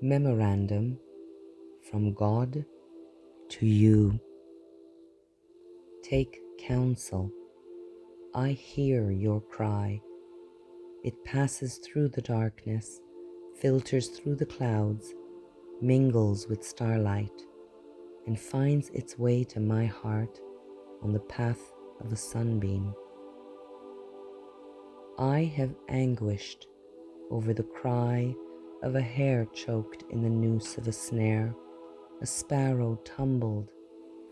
Memorandum from God to you. Take counsel. I hear your cry. It passes through the darkness, filters through the clouds, mingles with starlight, and finds its way to my heart on the path of a sunbeam. I have anguished over the cry of a hare choked in the noose of a snare, a sparrow tumbled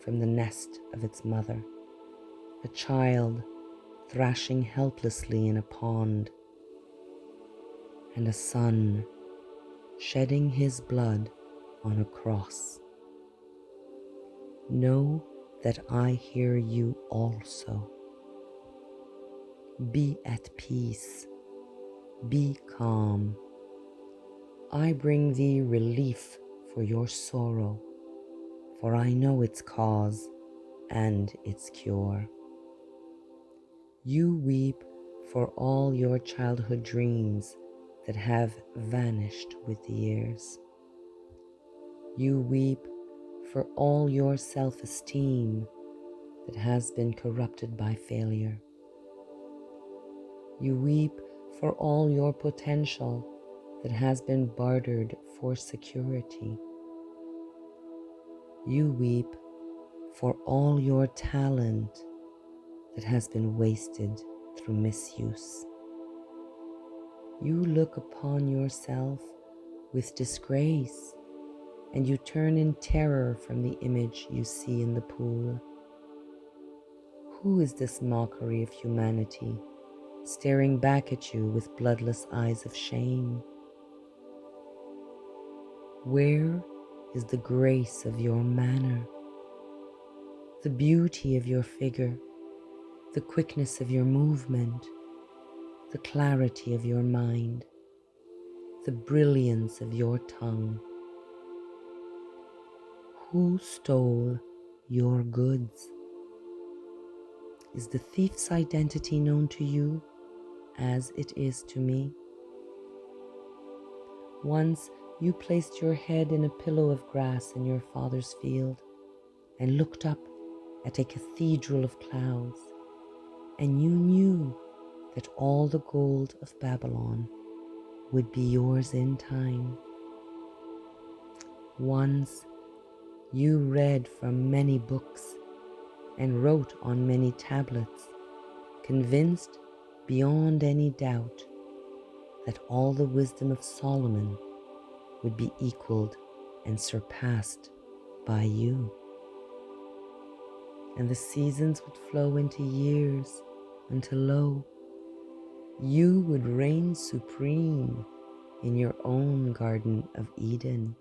from the nest of its mother, a child thrashing helplessly in a pond, and a son shedding his blood on a cross. Know that I hear you also. Be at peace. Be calm. I bring thee relief for your sorrow, for I know its cause and its cure. You weep for all your childhood dreams that have vanished with the years. You weep for all your self-esteem that has been corrupted by failure. You weep for all your potential that has been bartered for security. You weep for all your talent that has been wasted through misuse. You look upon yourself with disgrace, and you turn in terror from the image you see in the pool. Who is this mockery of humanity, staring back at you with bloodless eyes of shame? Where is the grace of your manner, the beauty of your figure, the quickness of your movement, the clarity of your mind, the brilliance of your tongue? Who stole your goods? Is the thief's identity known to you as it is to me? Once you placed your head in a pillow of grass in your father's field and looked up at a cathedral of clouds, and you knew that all the gold of Babylon would be yours in time. Once you read from many books and wrote on many tablets, convinced beyond any doubt that all the wisdom of Solomon would be equaled and surpassed by you. And the seasons would flow into years until, lo, you would reign supreme in your own Garden of Eden.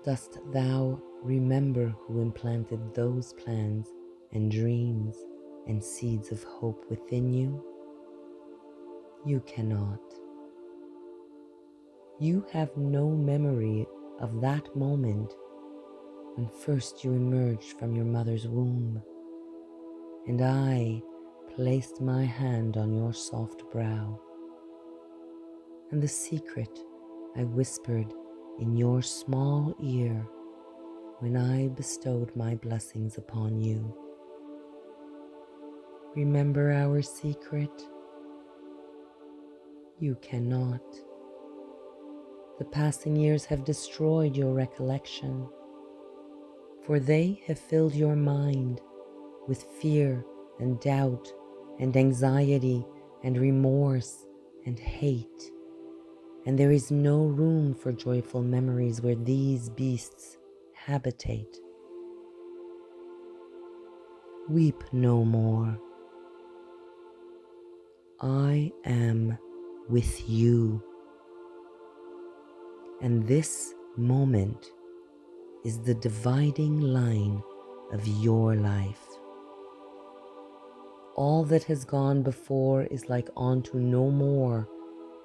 Dost thou remember who implanted those plans and dreams and seeds of hope within you? You cannot. You have no memory of that moment when first you emerged from your mother's womb, and I placed my hand on your soft brow, and the secret I whispered in your small ear when I bestowed my blessings upon you. Remember our secret? You cannot. The passing years have destroyed your recollection, for they have filled your mind with fear and doubt and anxiety and remorse and hate, and there is no room for joyful memories where these beasts habitate. Weep no more. I am with you, and this moment is the dividing line of your life. All that has gone before is like unto no more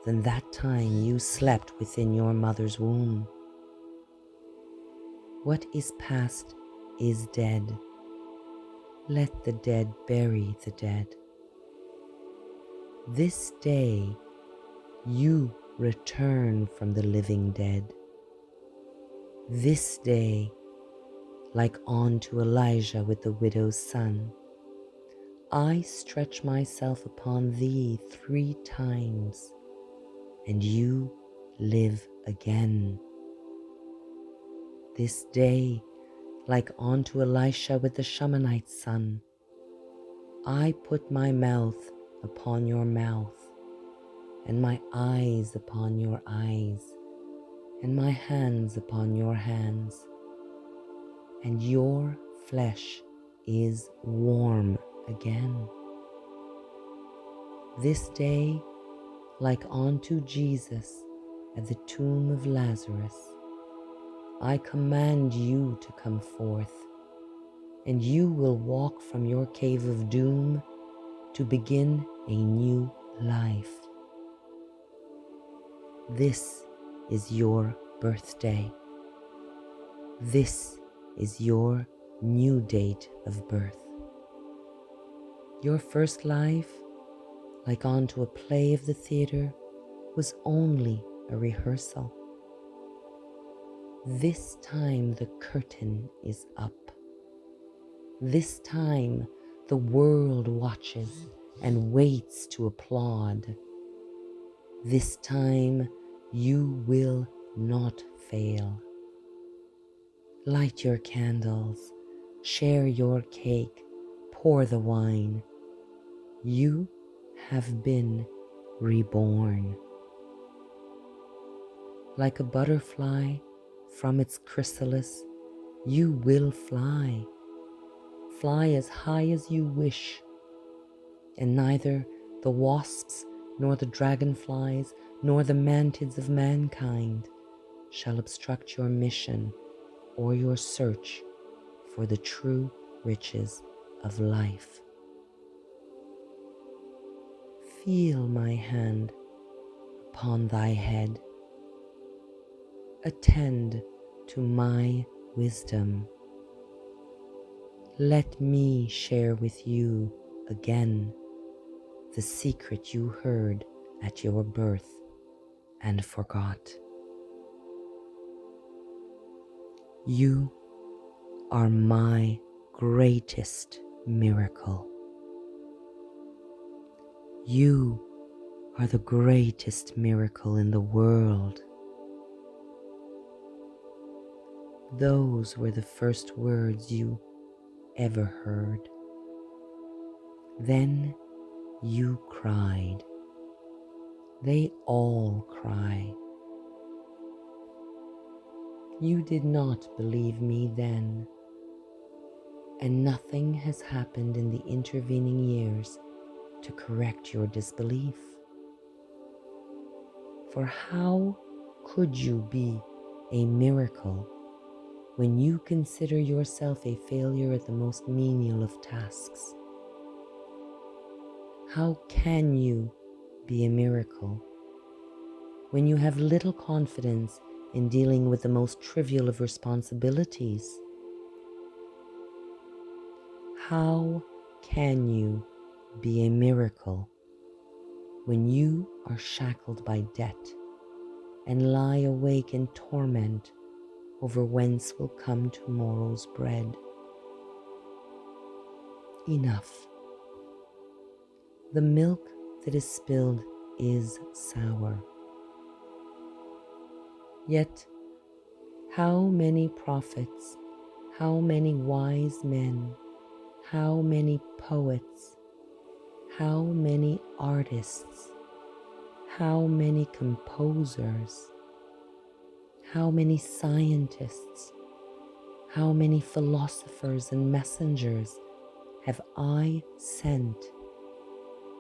than that time you slept within your mother's womb. What is past is dead. Let the dead bury the dead. This day you return from the living dead. This day, like unto Elijah with the widow's son, I stretch myself upon thee 3 times, and you live again. This day, like unto Elisha with the Shunammite's son, I put my mouth upon your mouth, and my eyes upon your eyes, and my hands upon your hands, and your flesh is warm again. This day, like unto Jesus at the tomb of Lazarus, I command you to come forth, and you will walk from your cave of doom to begin a new life. This is your birthday. This is your new date of birth. Your first life, like unto a play of the theater, was only a rehearsal. This time the curtain is up. This time the world watches and waits to applaud. This time you will not fail. Light your candles, share your cake, pour the wine. You have been reborn. Like a butterfly from its chrysalis, you will fly. Fly as high as you wish, and neither the wasps nor the dragonflies nor the mantids of mankind shall obstruct your mission or your search for the true riches of life. Feel my hand upon thy head. Attend to my wisdom. Let me share with you again the secret you heard at your birth and forgot. You are my greatest miracle. You are the greatest miracle in the world. Those were the first words you ever heard. Then you cried. They all cry. You did not believe me then, and nothing has happened in the intervening years to correct your disbelief. For how could you be a miracle when you consider yourself a failure at the most menial of tasks? How can you be a miracle when you have little confidence in dealing with the most trivial of responsibilities? How can you be a miracle when you are shackled by debt and lie awake in torment over whence will come tomorrow's bread? Enough. The milk that is spilled is sour. Yet, how many prophets, how many wise men, how many poets, how many artists, how many composers, how many scientists, how many philosophers and messengers have I sent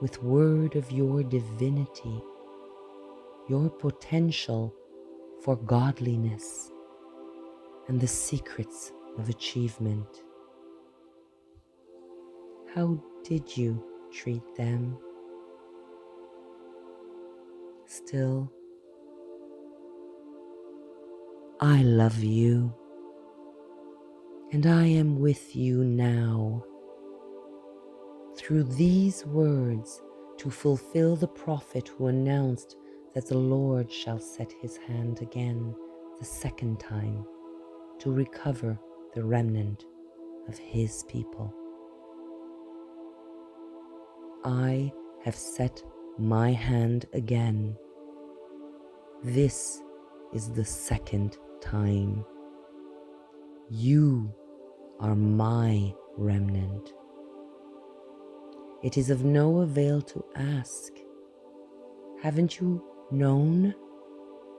with word of your divinity, your potential for godliness, and the secrets of achievement? How did you treat them? Still, I love you, and I am with you now. Through these words, to fulfill the prophet who announced that the Lord shall set his hand again the second time to recover the remnant of his people. I have set my hand again. This is the second time. You are my remnant. It is of no avail to ask. Haven't you known?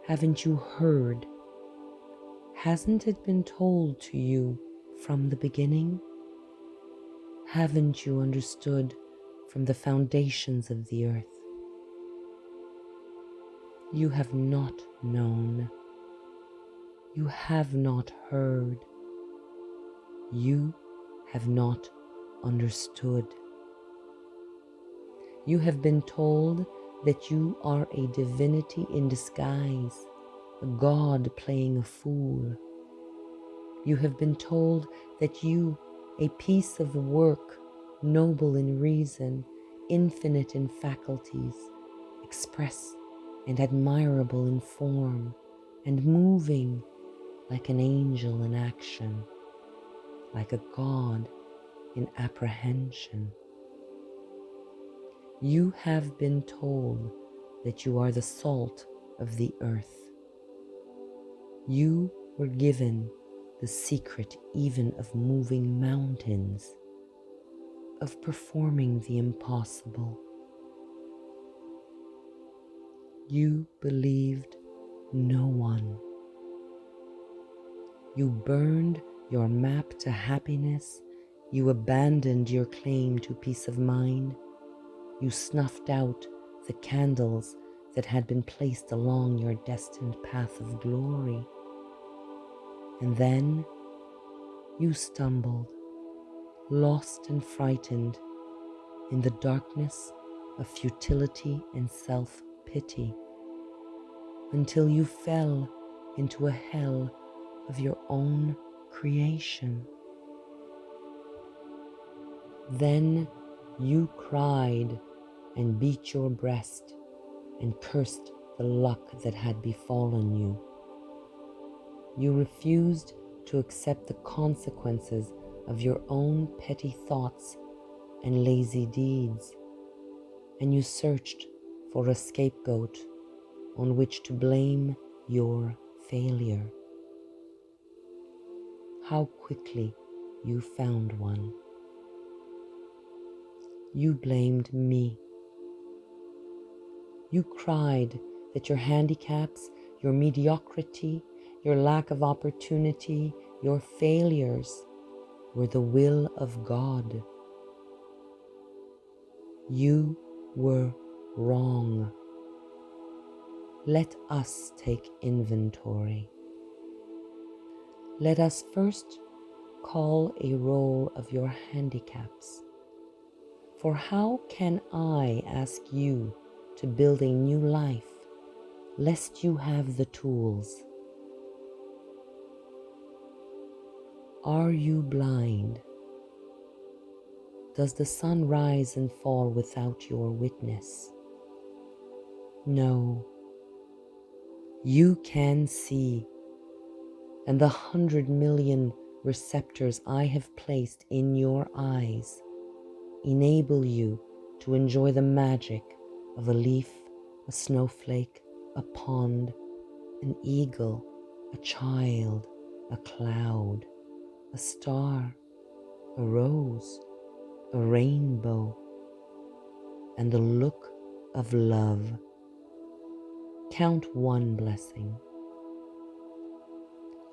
Haven't you heard? Hasn't it been told to you from the beginning? Haven't you understood from the foundations of the earth? You have not known. You have not heard. You have not understood. You have been told that you are a divinity in disguise, a god playing a fool. You have been told that you, a piece of work, noble in reason, infinite in faculties, express and admirable in form, and moving like an angel in action, like a god in apprehension. You have been told that you are the salt of the earth. You were given the secret even of moving mountains, of performing the impossible. You believed no one. You burned your map to happiness. You abandoned your claim to peace of mind. You snuffed out the candles that had been placed along your destined path of glory. And then you stumbled, lost and frightened, in the darkness of futility and self-pity, until you fell into a hell of your own creation. Then you cried and beat your breast and cursed the luck that had befallen you. You refused to accept the consequences of your own petty thoughts and lazy deeds, and you searched for a scapegoat on which to blame your failure. How quickly you found one. You blamed me. You cried that your handicaps, your mediocrity, your lack of opportunity, your failures were the will of God. You were wrong. Let us take inventory. Let us first call a roll of your handicaps. For how can I ask you to build a new life, lest you have the tools? Are you blind? Does the sun rise and fall without your witness? No. You can see, and the 100 million receptors I have placed in your eyes enable you to enjoy the magic of a leaf, a snowflake, a pond, an eagle, a child, a cloud, a star, a rose, a rainbow, and the look of love. Count one blessing.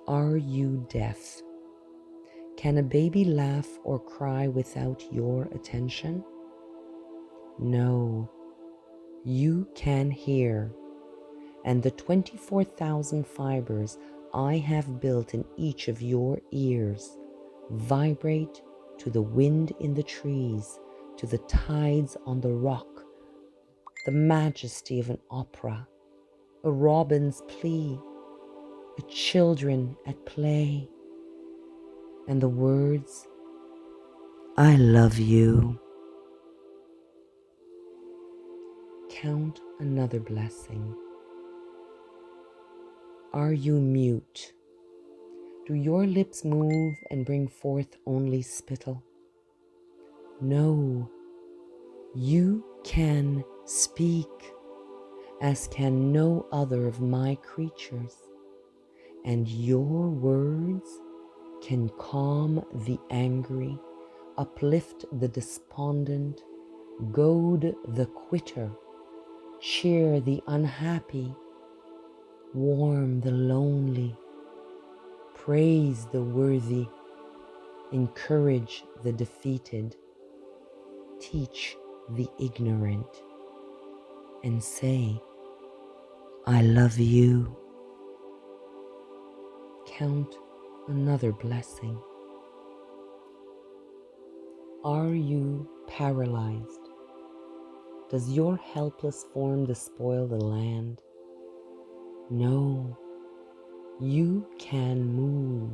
Are you deaf? Can a baby laugh or cry without your attention? No. You can hear, and the 24,000 fibers I have built in each of your ears vibrate to the wind in the trees, to the tides on the rock, the majesty of an opera, a robin's plea, a children at play, and the words, I love you. Count another blessing. Are you mute? Do your lips move and bring forth only spittle? No, you can speak, as can no other of my creatures, and your words can calm the angry, uplift the despondent, goad the quitter, cheer the unhappy, warm the lonely, praise the worthy, encourage the defeated, teach the ignorant, and say, I love you. Count another blessing. Are you paralyzed? Does your helpless form despoil the land? No, you can move.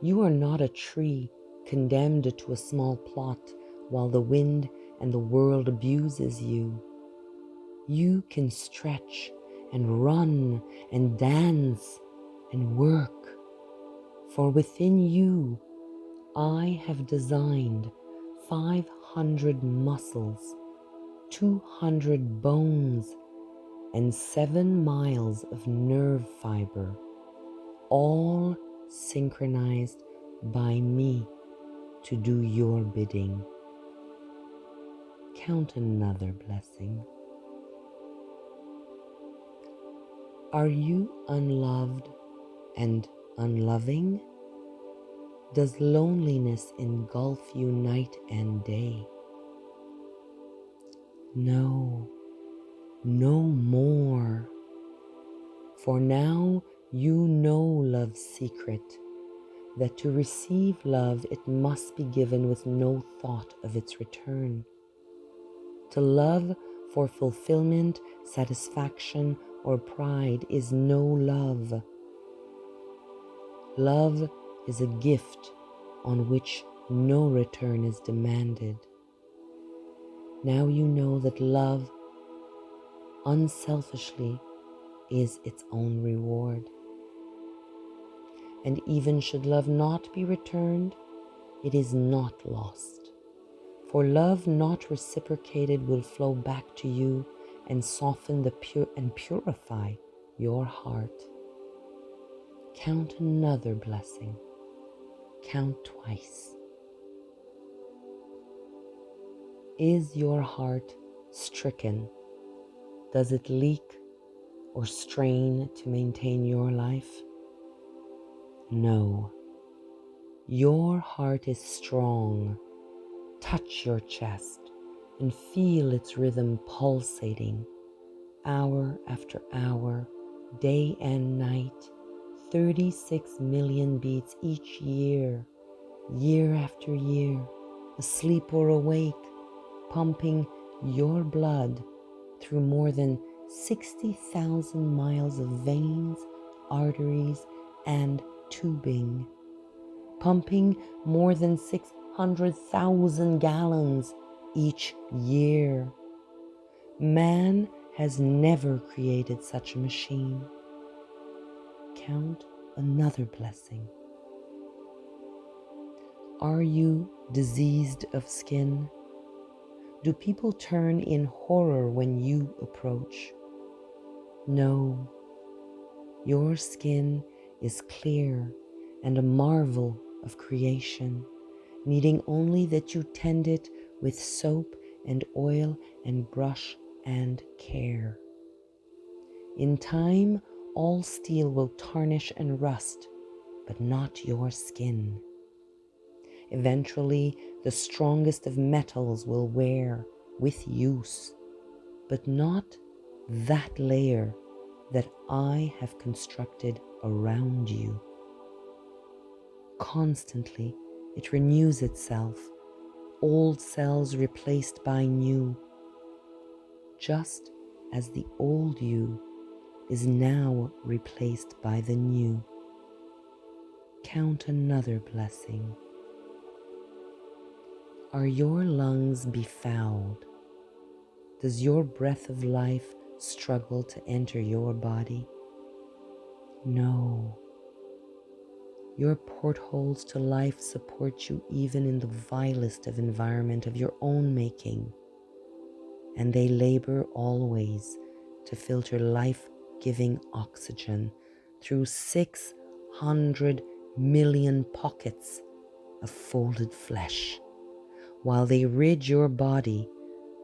You are not a tree condemned to a small plot while the wind and the world abuses you. You can stretch and run and dance and work, for within you I have designed 500 muscles, 200 bones, and 7 miles of nerve fiber, all synchronized by me to do your bidding. Count another blessing. Are you unloved and unloving? Does loneliness engulf you night and day? No, no more. For now you know love's secret, that to receive love it must be given with no thought of its return. To love for fulfillment, satisfaction, or pride is no love. Love is a gift on which no return is demanded. Now you know that love, unselfishly, is its own reward. And even should love not be returned, it is not lost. For love not reciprocated will flow back to you and soften the pure and purify your heart. Count another blessing. Count twice. Is your heart stricken? Does it leak or strain to maintain your life? No. Your heart is strong. Touch your chest and feel its rhythm pulsating, hour after hour, day and night, 36 million beats each year, year after year, asleep or awake, pumping your blood through more than 60,000 miles of veins, arteries, and tubing, pumping more than 600,000 gallons each year. Man has never created such a machine. Count another blessing. Are you diseased of skin? Do people turn in horror when you approach? No, your skin is clear and a marvel of creation, needing only that you tend it with soap and oil and brush and care. In time, all steel will tarnish and rust, but not your skin. Eventually, the strongest of metals will wear with use, but not that layer that I have constructed around you. Constantly, it renews itself, old cells replaced by new, just as the old you is now replaced by the new. Count another blessing. Are your lungs befouled? Does your breath of life struggle to enter your body? No. Your portholes to life support you even in the vilest of environment of your own making, and they labor always to filter life-giving oxygen through 600 million pockets of folded flesh, while they rid your body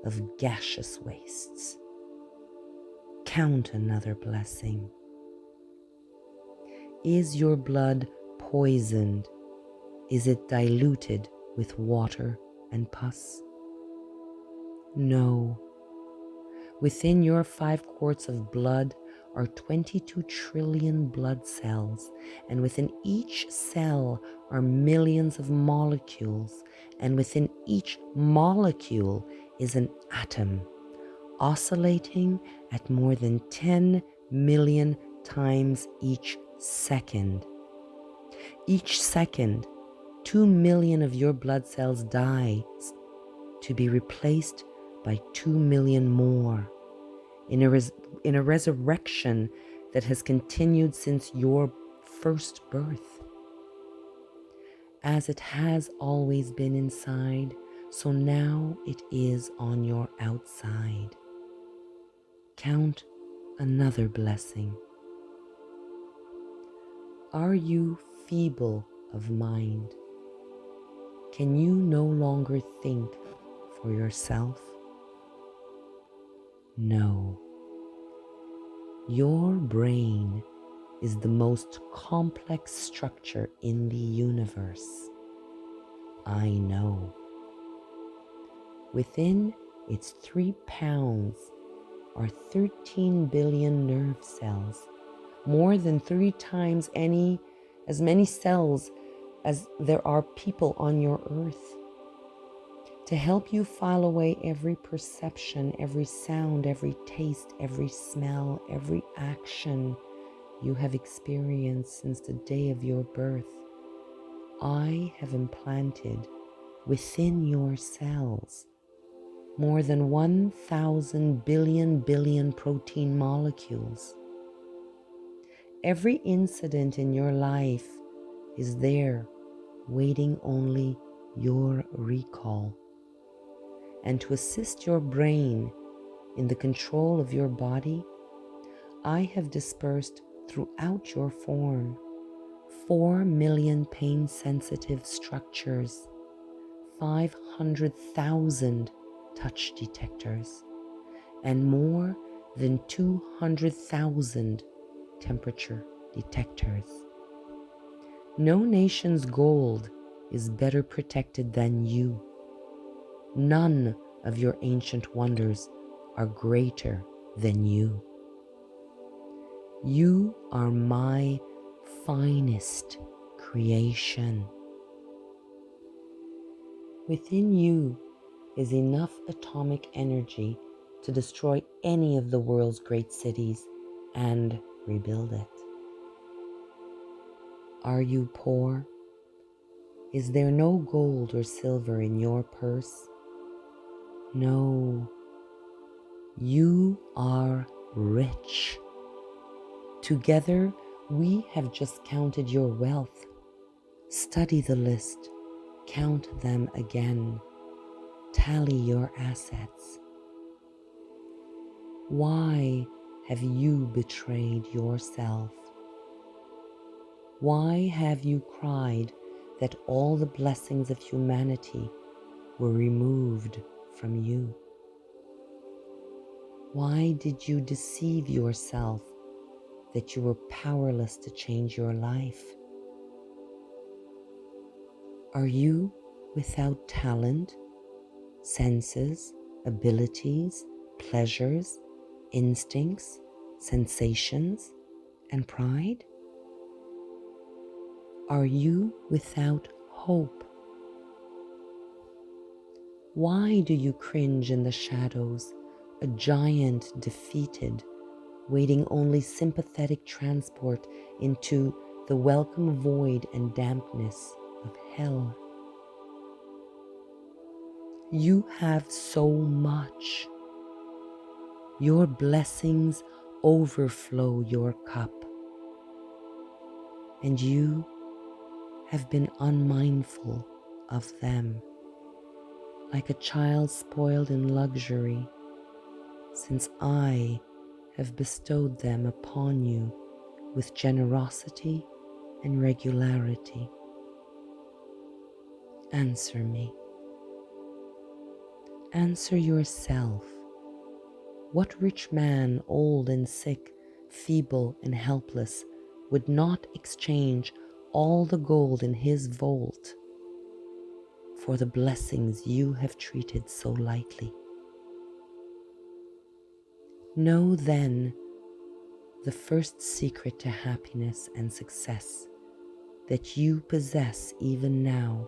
of gaseous wastes. Count another blessing. Is your blood poisoned? Is it diluted with water and pus? No. Within your 5 quarts of blood are 22 trillion blood cells, and within each cell are millions of molecules, and within each molecule is an atom, oscillating at more than 10 million times each second. Each second, 2 million of your blood cells die to be replaced by 2 million more in a resurrection that has continued since your first birth. As it has always been inside, so now it is on your outside. Count another blessing. Are you feeble of mind? Can you no longer think for yourself? No. Your brain is the most complex structure in the universe. I know. Within its 3 pounds are 13 billion nerve cells, more than 3 times as many cells as there are people on your earth. To help you file away every perception, every sound, every taste, every smell, every action you have experienced since the day of your birth, I have implanted within your cells more than 1,000 billion protein molecules. Every incident in your life is there, waiting only your recall. And to assist your brain in the control of your body, I have dispersed throughout your form 4 million pain-sensitive structures, 500,000 touch detectors, and more than 200,000 temperature detectors. No nation's gold is better protected than you. None of your ancient wonders are greater than you. You are my finest creation. Within you is enough atomic energy to destroy any of the world's great cities and rebuild it. Are you poor? Is there no gold or silver in your purse? No. You are rich. Together, we have just counted your wealth. Study the list. Count them again. Tally your assets. Why have you betrayed yourself? Why have you cried that all the blessings of humanity were removed from you? Why did you deceive yourself that you were powerless to change your life? Are you without talent, senses, abilities, pleasures, instincts, sensations, and pride? Are you without hope? Why do you cringe in the shadows, a giant defeated, waiting only sympathetic transport into the welcome void and dampness of hell? You have so much. Your blessings overflow your cup. and you have been unmindful of them, like a child spoiled in luxury, since I have bestowed them upon you with generosity and regularity. Answer me. Answer yourself. What rich man, old and sick, feeble and helpless, would not exchange all the gold in his vault for the blessings you have treated so lightly? Know then the first secret to happiness and success, that you possess even now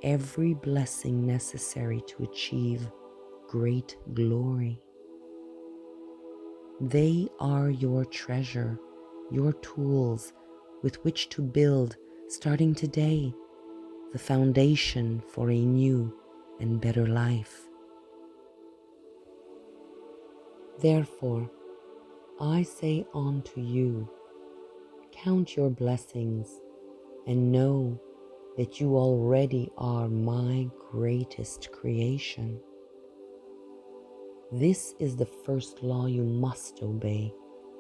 every blessing necessary to achieve great glory. They are your treasure, your tools with which to build, starting today, the foundation for a new and better life. Therefore, I say unto you, count your blessings and know that you already are my greatest creation. This is the first law you must obey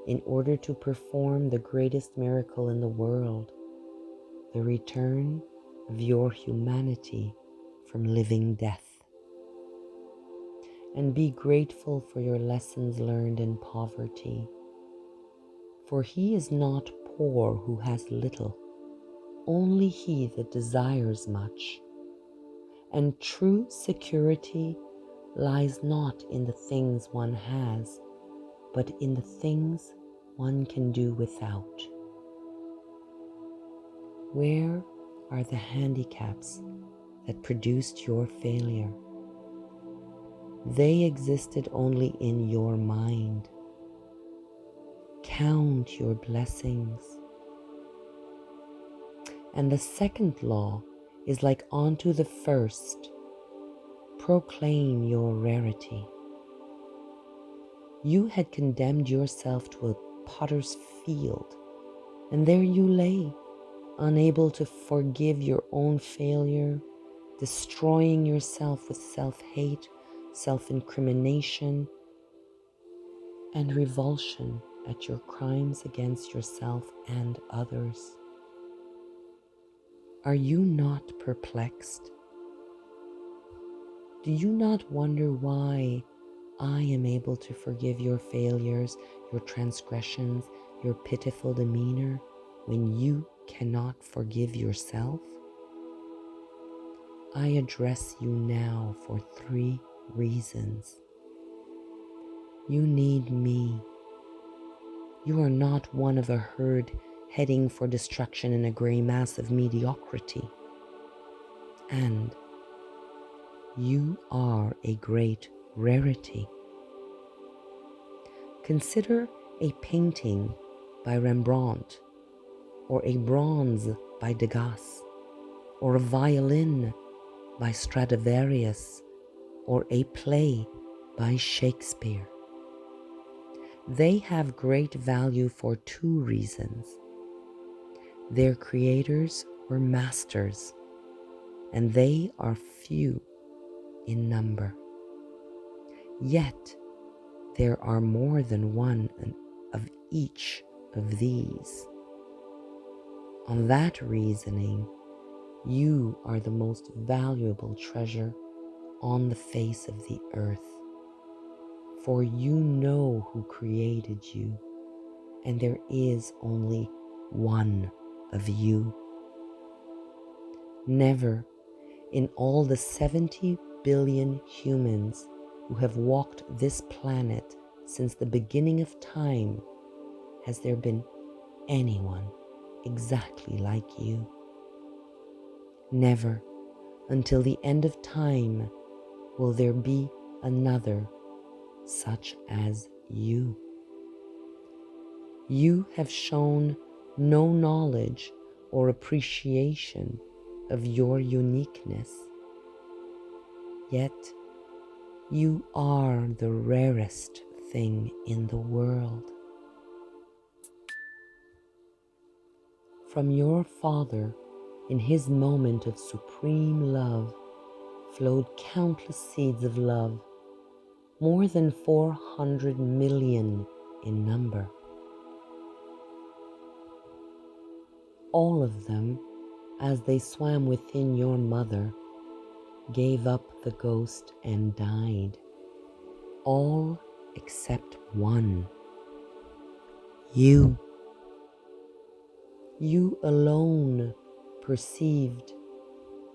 in order to perform the greatest miracle in the world, the return of your humanity from living death. And be grateful for your lessons learned in poverty, for he is not poor who has little, only he that desires much. And true security lies not in the things one has, but in the things one can do without. Where are the handicaps that produced your failure? They existed only in your mind. Count your blessings. And the second law is like unto the first. Proclaim your rarity. You had condemned yourself to a potter's field, and there you lay, unable to forgive your own failure, destroying yourself with self-hate, self-incrimination, and revulsion at your crimes against yourself and others. Are you not perplexed? Do you not wonder why I am able to forgive your failures, your transgressions, your pitiful demeanor, when you cannot forgive yourself? I address you now for 3 reasons. You need me. You are not one of a herd heading for destruction in a grey mass of mediocrity. And you are a great rarity. Consider a painting by Rembrandt, or a bronze by Degas, or a violin by Stradivarius, or a play by Shakespeare. They have great value for 2 reasons. Their creators were masters, and they are few in number. Yet there are more than one of each of these. On that reasoning, you are the most valuable treasure on the face of the earth, for you know who created you, and there is only one of you. Never in all the 70 billion humans who have walked this planet since the beginning of time has there been anyone exactly like you. Never until the end of time will there be another such as you. You have shown no knowledge or appreciation of your uniqueness, yet you are the rarest thing in the world. From your Father, in his moment of supreme love, flowed countless seeds of love, more than 400 million in number. All of them, as they swam within your mother, gave up the ghost and died. All except one. You. You alone perceived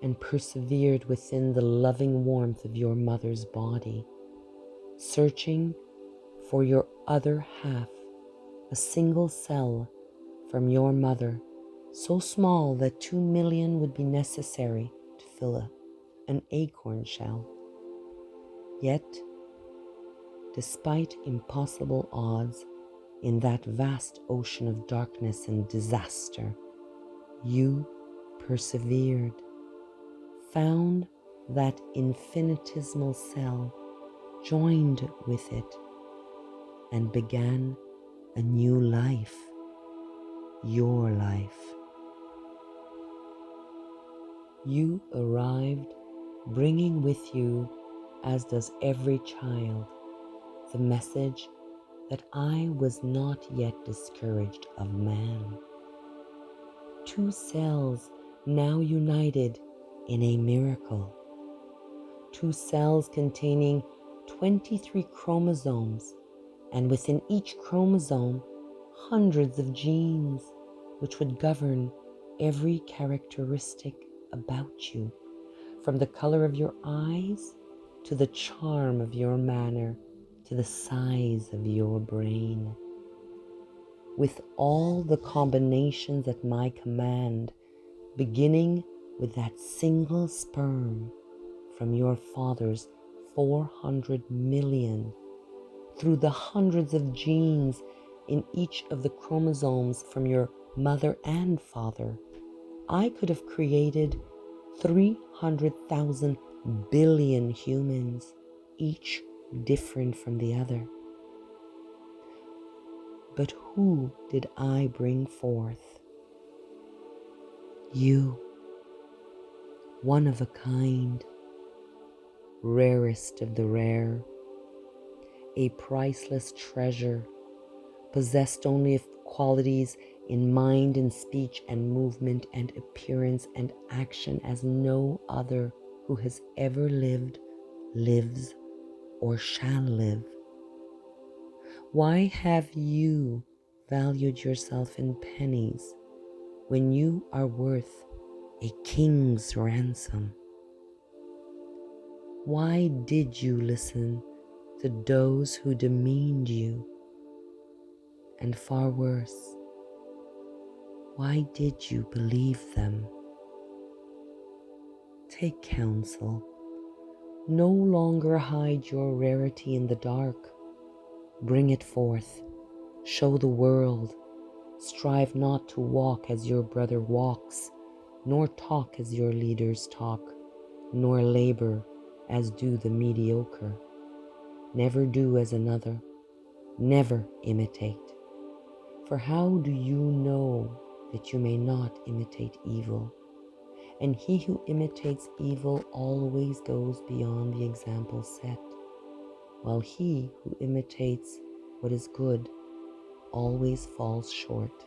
and persevered within the loving warmth of your mother's body, searching for your other half, a single cell from your mother, so small that 2 million would be necessary to fill an acorn shell. Yet, despite impossible odds in that vast ocean of darkness and disaster, you persevered, found that infinitesimal cell, joined with it, and began a new life, your life. You arrived bringing with you, as does every child, the message that I was not yet discouraged of man. 2 cells now united in a miracle. 2 cells containing 23 chromosomes, and within each chromosome, hundreds of genes which would govern every characteristic about you, from the color of your eyes to the charm of your manner to the size of your brain. With all the combinations at my command, beginning with that single sperm from your father's 400 million, through the hundreds of genes in each of the chromosomes from your mother and father, I could have created 300,000 billion humans, each different from the other. But who did I bring forth? You, one of a kind, rarest of the rare, a priceless treasure, possessed only of qualities in mind and speech and movement and appearance and action as no other who has ever lived, lives, or shall live. Why have you valued yourself in pennies when you are worth a king's ransom? Why did you listen to those who demeaned you? And far worse, why did you believe them? Take counsel. No longer hide your rarity in the dark. Bring it forth. Show the world. Strive not to walk as your brother walks, nor talk as your leaders talk, nor labor as do the mediocre. Never do as another. Never imitate. For how do you know that you may not imitate evil? And he who imitates evil always goes beyond the example set, while he who imitates what is good always falls short.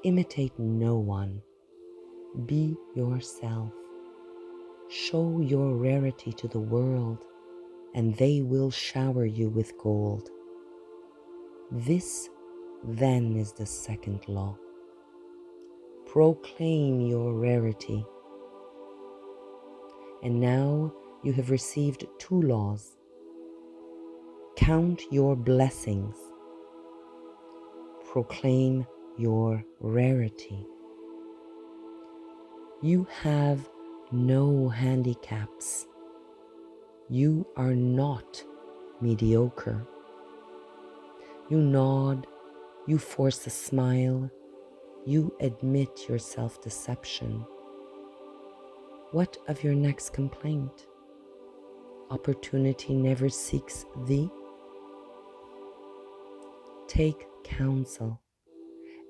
Imitate no one. Be yourself. Show your rarity to the world, and they will shower you with gold. This then is the second law. Proclaim your rarity. And now you have received 2 laws. Count your blessings. Proclaim your rarity. You have no handicaps. You are not mediocre. You nod, you force a smile, you admit your self-deception. What of your next complaint? Opportunity never seeks thee? Take counsel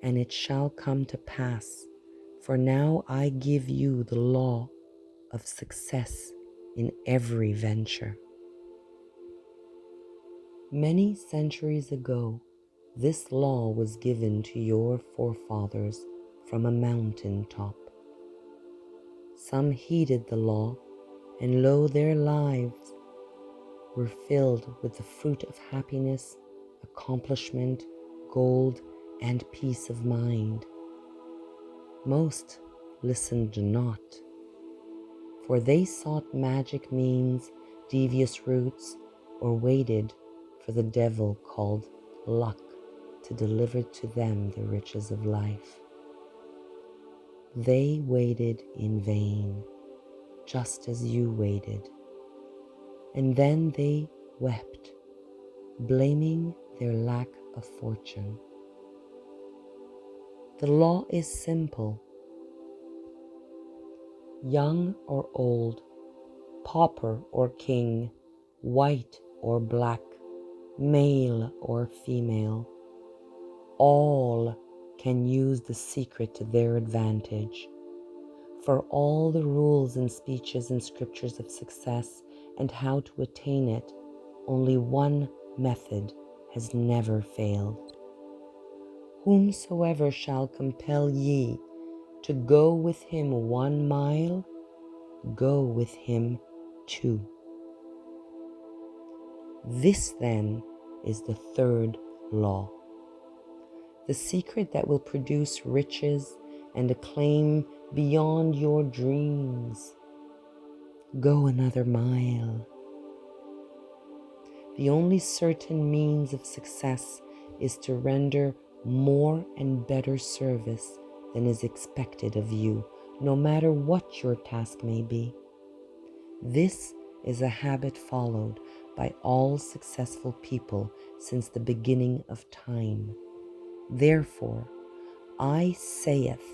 and it shall come to pass, for now I give you the law of success in every venture. Many centuries ago, this law was given to your forefathers from a mountain top. Some heeded the law, and lo, their lives were filled with the fruit of happiness, accomplishment, gold, and peace of mind. Most listened not, for they sought magic means, devious routes, or waited for the devil called luck to deliver to them the riches of life. They waited in vain, just as you waited, and then they wept, blaming their lack of fortune. The law is simple. Young or old, pauper or king, white or black, male or female, all can use the secret to their advantage. For all the rules and speeches and scriptures of success and how to attain it, only one method has never failed. Whomsoever shall compel ye to go with him 1 mile, go with him 2. This then is the third law, the secret that will produce riches and acclaim beyond your dreams. Go another mile. The only certain means of success is to render more and better service than is expected of you, no matter what your task may be. This is a habit followed by all successful people since the beginning of time. Therefore, I saith,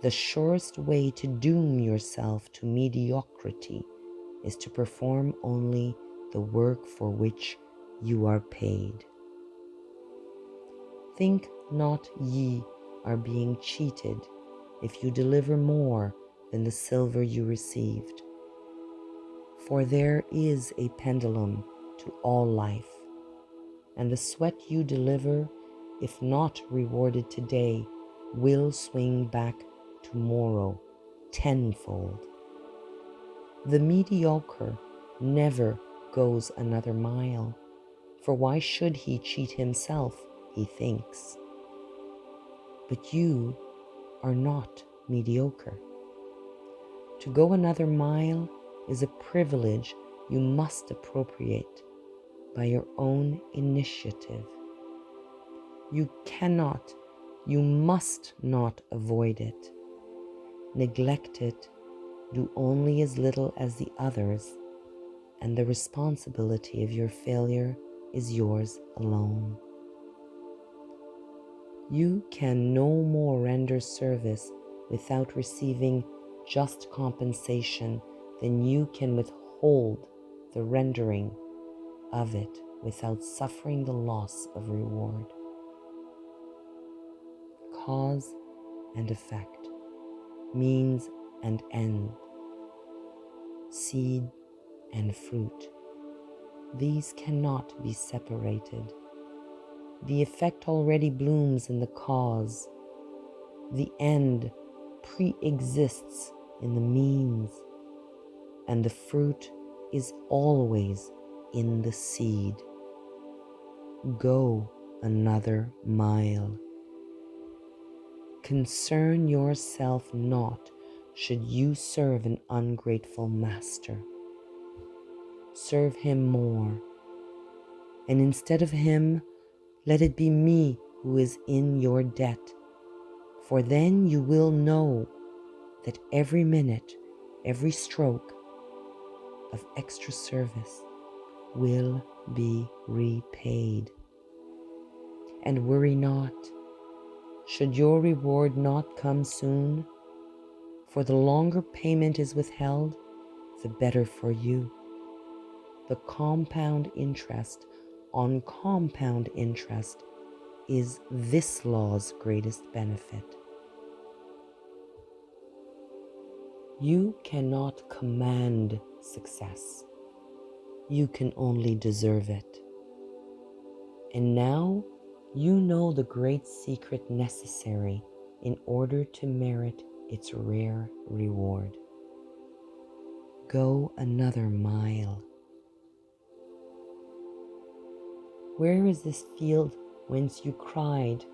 the surest way to doom yourself to mediocrity is to perform only the work for which you are paid. Think not ye are being cheated if you deliver more than the silver you received. For there is a pendulum to all life, and the sweat you deliver, if not rewarded today, will swing back tomorrow tenfold. The mediocre never goes another mile, for why should he cheat himself, he thinks. But you are not mediocre. To go another mile is a privilege you must appropriate by your own initiative. You cannot, you must not avoid it. Neglect it, do only as little as the others, and the responsibility of your failure is yours alone. You can no more render service without receiving just compensation than you can withhold the rendering of it without suffering the loss of reward. Cause and effect, means and end, seed and fruit. These cannot be separated. The effect already blooms in the cause. The end pre-exists in the means, and the fruit is always in the seed. Go another mile. Concern yourself not should you serve an ungrateful master. Serve him more, and instead of him, let it be me who is in your debt, for then you will know that every minute, every stroke of extra service will be repaid. And worry not, should your reward not come soon, for the longer payment is withheld, the better for you. The compound interest on compound interest is this law's greatest benefit. You cannot command success. You can only deserve it. And now you know the great secret necessary in order to merit its rare reward. Go another mile. Where is this field whence you cried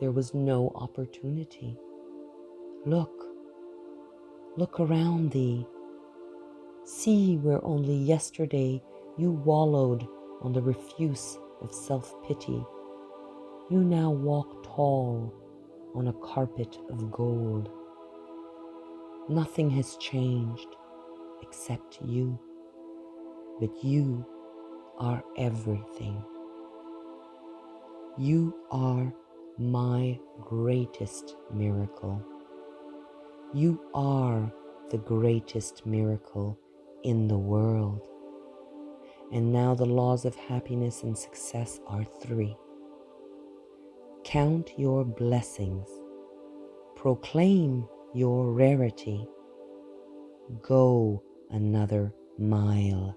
there was no opportunity? Look around thee. See where only yesterday you wallowed on the refuse of self-pity. You now walk tall on a carpet of gold. Nothing has changed except you, but you are everything. You are my greatest miracle. You are the greatest miracle in the world. And now the laws of happiness and success are three. Count your blessings. Proclaim your rarity. Go another mile.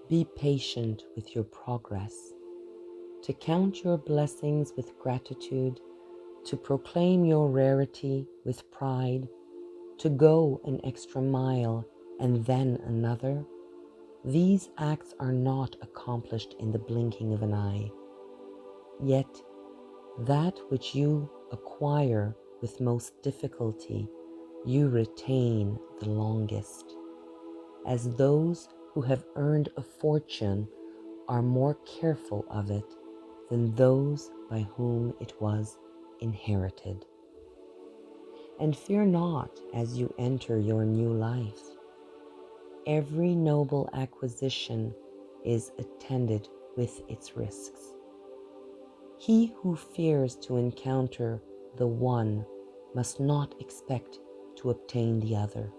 Be patient with your progress. To count your blessings with gratitude, to proclaim your rarity with pride, to go an extra mile and then another, these acts are not accomplished in the blinking of an eye. Yet that which you acquire with most difficulty, you retain the longest, as those who have earned a fortune are more careful of it than those by whom it was inherited. And fear not as you enter your new life. Every noble acquisition is attended with its risks. He who fears to encounter the one must not expect to obtain the other.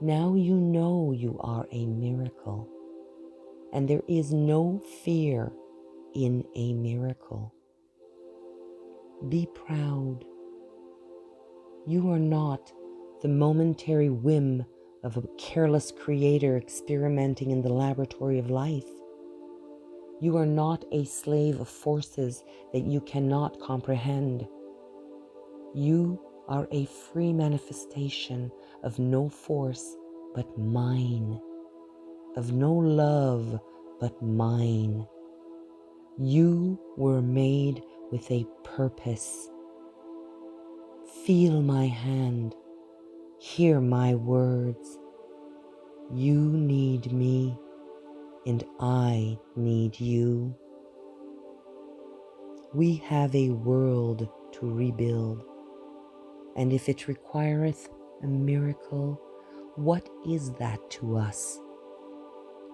Now you know you are a miracle, and there is no fear in a miracle. Be proud. You are not the momentary whim of a careless creator experimenting in the laboratory of life. You are not a slave of forces that you cannot comprehend. You are a free manifestation of no force but mine, of no love but mine. You were made with a purpose. Feel my hand, hear my words. You need me, and I need you. We have a world to rebuild, and if it requireth a miracle, what is that to us?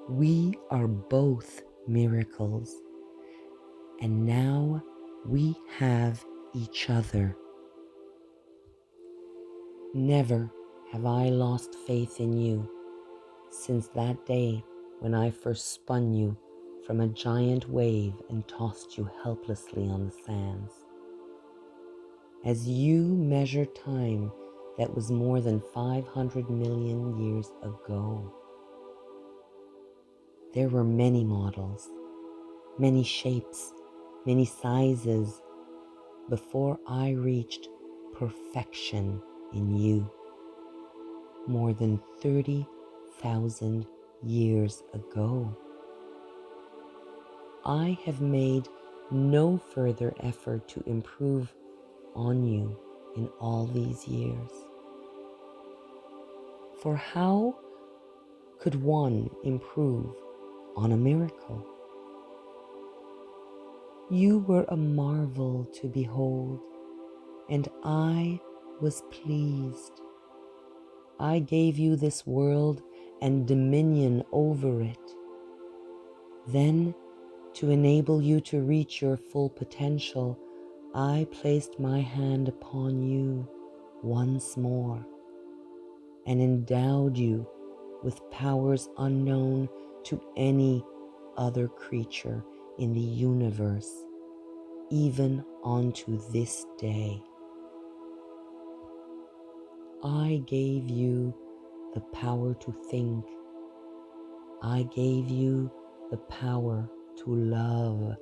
We are both miracles, and now we have each other. Never have I lost faith in you since that day when I first spun you from a giant wave and tossed you helplessly on the sands. As you measure time that was more than 500 million years ago, there were many models, many shapes, many sizes before I reached perfection in you. More than 30,000 years ago. I have made no further effort to improve on you in all these years. For how could one improve on a miracle? You were a marvel to behold, and I was pleased. I gave you this world and dominion over it. Then, to enable you to reach your full potential, I placed my hand upon you once more and endowed you with powers unknown to any other creature in the universe, even onto this day. I gave you the power to think. I gave you the power to love.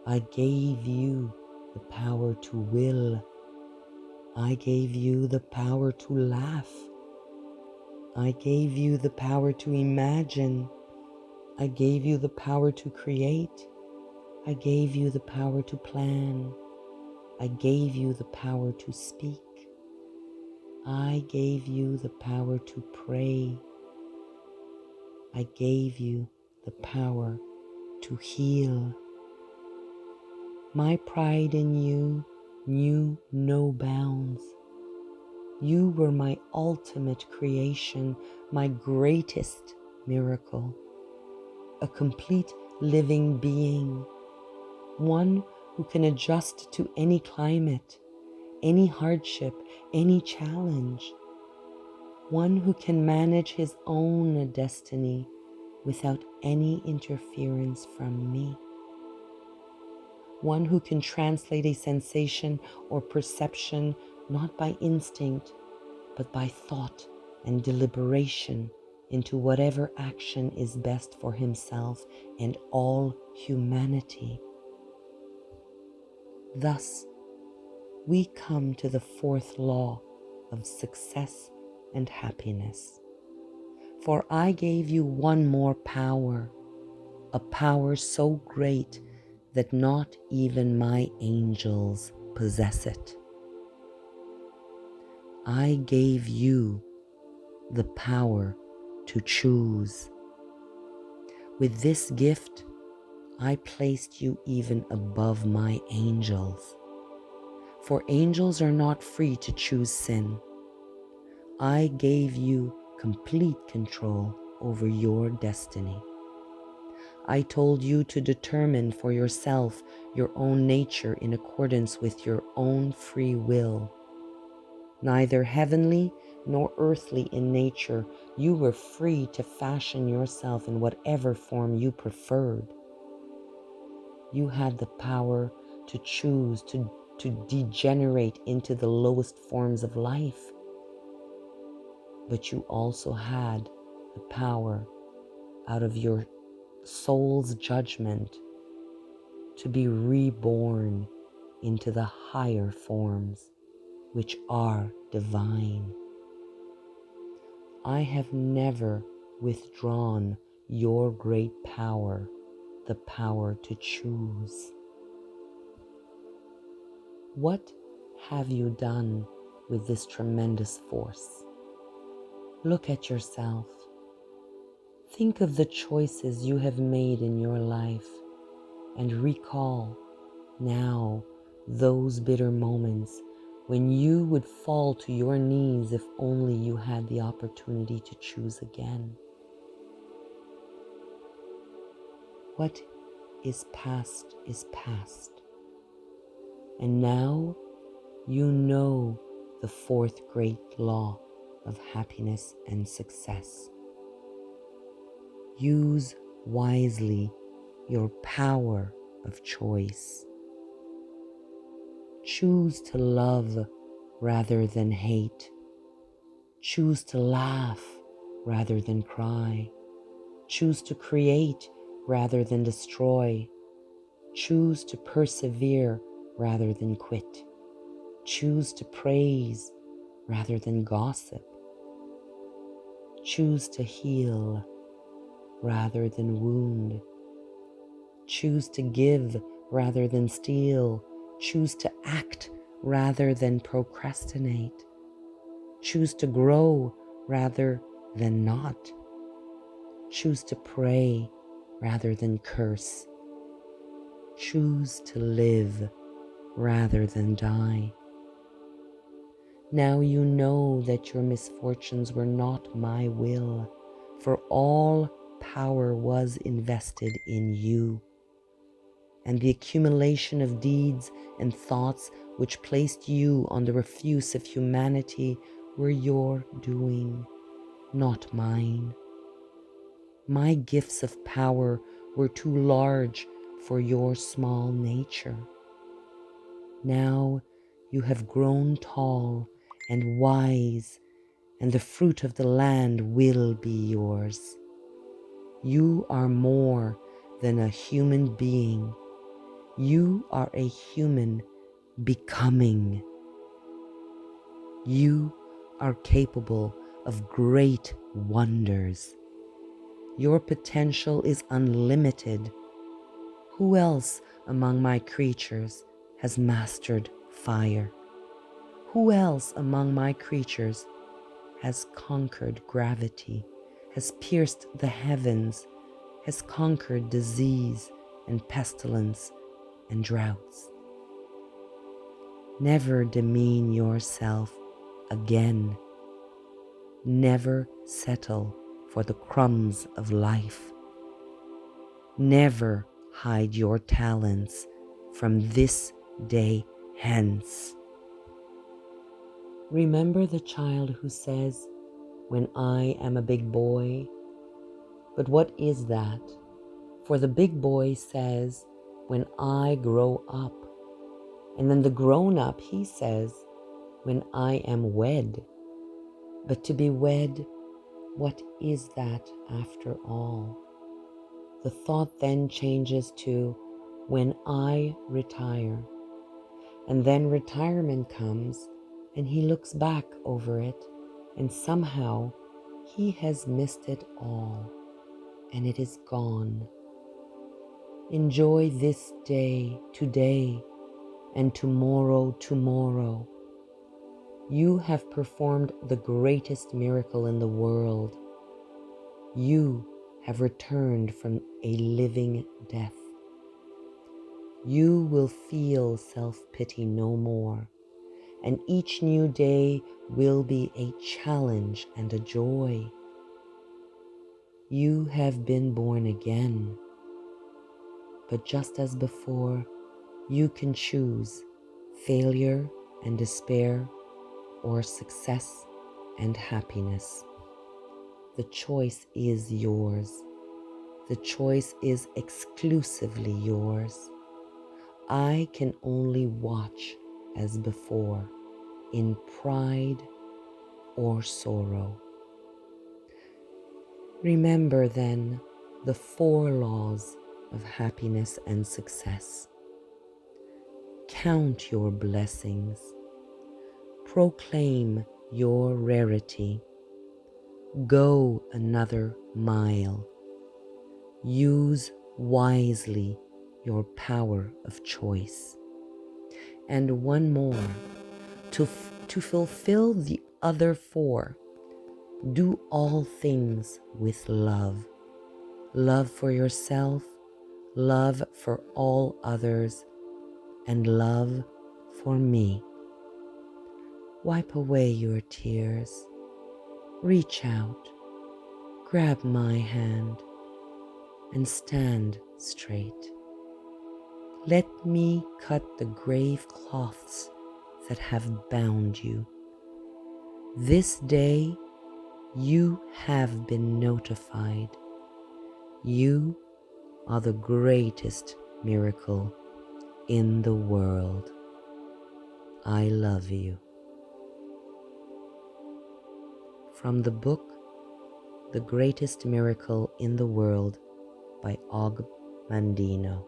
I gave you the power to will. I gave you the power to laugh. I gave you the power to imagine. I gave you the power to create. I gave you the power to plan. I gave you the power to speak. I gave you the power to pray. I gave you the power to heal. My pride in you knew no bounds. You were my ultimate creation, my greatest miracle, a complete living being, one who can adjust to any climate, any hardship, any challenge, one who can manage his own destiny without any interference from me, one who can translate a sensation or perception not by instinct, but by thought and deliberation into whatever action is best for himself and all humanity. Thus, we come to the fourth law of success and happiness. For I gave you one more power, a power so great that not even my angels possess it. I gave you the power to choose. With this gift, I placed you even above my angels. For angels are not free to choose sin. I gave you complete control over your destiny. I told you to determine for yourself your own nature in accordance with your own free will. Neither heavenly nor earthly in nature, you were free to fashion yourself in whatever form you preferred. You had the power to choose to degenerate into the lowest forms of life. But you also had the power, out of your soul's judgment, to be reborn into the higher forms, which are divine. I have never withdrawn your great power, the power to choose. What have you done with this tremendous force? Look at yourself. Think of the choices you have made in your life and recall now those bitter moments when you would fall to your knees if only you had the opportunity to choose again. What is past is past. And now you know the fourth great law of happiness and success. Use wisely your power of choice. Choose to love rather than hate. Choose to laugh rather than cry. Choose to create rather than destroy. Choose to persevere rather than quit. Choose to praise rather than gossip. Choose to heal rather than wound. Choose to give rather than steal. Choose to act rather than procrastinate. Choose to grow rather than not. Choose to pray rather than curse. Choose to live rather than die. Now you know that your misfortunes were not my will, for all power was invested in you, and the accumulation of deeds and thoughts which placed you on the refuse of humanity were your doing, not mine. My gifts of power were too large for your small nature. Now you have grown tall and wise, and the fruit of the land will be yours. You are more than a human being. You are a human becoming. You are capable of great wonders. Your potential is unlimited. Who else among my creatures has mastered fire? Who else among my creatures has conquered gravity, has pierced the heavens, has conquered disease and pestilence and droughts? Never demean yourself again. Never settle for the crumbs of life. Never hide your talents from this day hence. Remember the child who says, "When I am a big boy." But what is that? For the big boy says, "When I grow up." And then the grown-up, he says, "When I am wed." But to be wed, what is that after all? The thought then changes to, "When I retire." And then retirement comes, and he looks back over it, and somehow he has missed it all, and it is gone. Enjoy this day, today, and tomorrow, tomorrow. You have performed the greatest miracle in the world. You have returned from a living death. You will feel self-pity no more, and each new day will be a challenge and a joy. You have been born again, but just as before, you can choose failure and despair, or success and happiness. The choice is yours. The choice is exclusively yours. I can only watch as before, in pride or sorrow. Remember then the 4 laws of happiness and success. Count your blessings. Proclaim your rarity. Go another mile. Use wisely your power of choice. And one more, to fulfill the other 4, do all things with love. Love for yourself, love for all others, and love for me. Wipe away your tears. Reach out, grab my hand, and stand straight. Let me cut the grave cloths that have bound you. This day you have been notified. You are the greatest miracle in the world. I love you. From the book, The Greatest Miracle in the World by Mandino.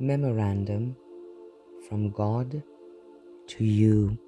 Memorandum from God to you.